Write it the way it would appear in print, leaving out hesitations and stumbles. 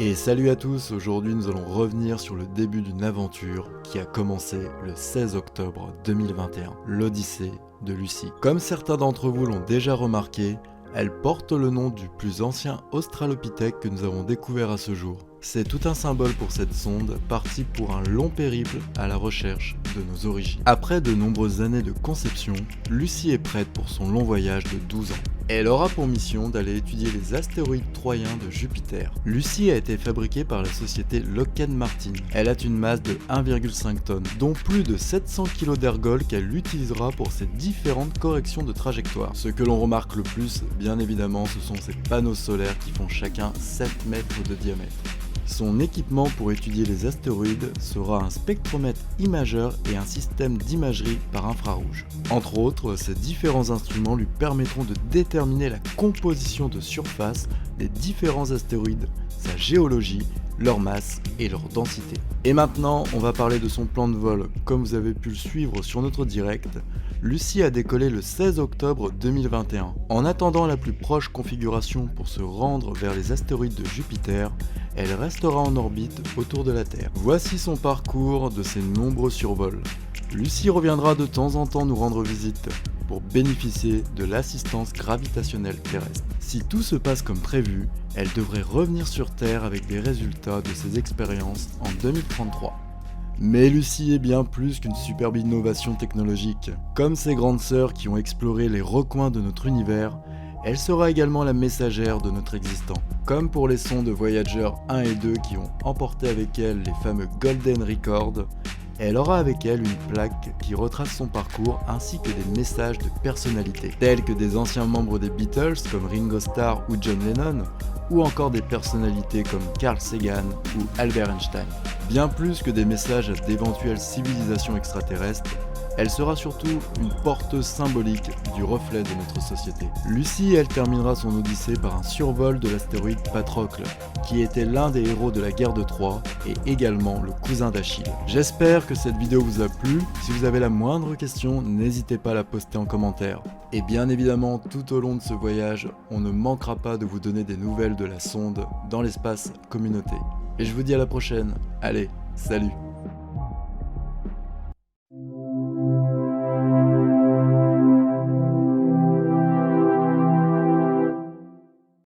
Et salut à tous, aujourd'hui nous allons revenir sur le début d'une aventure qui a commencé le 16 octobre 2021, l'Odyssée de Lucie. Comme certains d'entre vous l'ont déjà remarqué, elle porte le nom du plus ancien australopithèque que nous avons découvert à ce jour. C'est tout un symbole pour cette sonde, partie pour un long périple à la recherche de nos origines. Après de nombreuses années de conception, Lucie est prête pour son long voyage de 12 ans. Elle aura pour mission d'aller étudier les astéroïdes troyens de Jupiter. Lucie a été fabriquée par la société Lockheed Martin. Elle a une masse de 1,5 tonnes, dont plus de 700 kg d'ergols qu'elle utilisera pour ses différentes corrections de trajectoire. Ce que l'on remarque le plus, bien évidemment, ce sont ces panneaux solaires qui font chacun 7 mètres de diamètre. Son équipement pour étudier les astéroïdes sera un spectromètre imageur et un système d'imagerie par infrarouge. Entre autres, ces différents instruments lui permettront de déterminer la composition de surface des différents astéroïdes, sa géologie, leur masse et leur densité. Et maintenant, on va parler de son plan de vol. Comme vous avez pu le suivre sur notre direct, Lucie a décollé le 16 octobre 2021. En attendant la plus proche configuration pour se rendre vers les astéroïdes de Jupiter, elle restera en orbite autour de la Terre. Voici son parcours de ses nombreux survols. Lucie reviendra de temps en temps nous rendre visite pour bénéficier de l'assistance gravitationnelle terrestre. Si tout se passe comme prévu, elle devrait revenir sur Terre avec des résultats de ses expériences en 2033. Mais Lucie est bien plus qu'une superbe innovation technologique. Comme ses grandes sœurs qui ont exploré les recoins de notre univers, elle sera également la messagère de notre existant. Comme pour les sondes Voyager 1 et 2 qui ont emporté avec elles les fameux Golden Records, elle aura avec elle une plaque qui retrace son parcours ainsi que des messages de personnalités, tels que des anciens membres des Beatles comme Ringo Starr ou John Lennon, ou encore des personnalités comme Carl Sagan ou Albert Einstein. Bien plus que des messages d'éventuelles civilisations extraterrestres, elle sera surtout une porteuse symbolique du reflet de notre société. Lucie, elle terminera son odyssée par un survol de l'astéroïde Patrocle, qui était l'un des héros de la guerre de Troie et également le cousin d'Achille. J'espère que cette vidéo vous a plu. Si vous avez la moindre question, n'hésitez pas à la poster en commentaire. Et bien évidemment, tout au long de ce voyage, on ne manquera pas de vous donner des nouvelles de la sonde dans l'espace communauté. Et je vous dis à la prochaine. Allez, salut!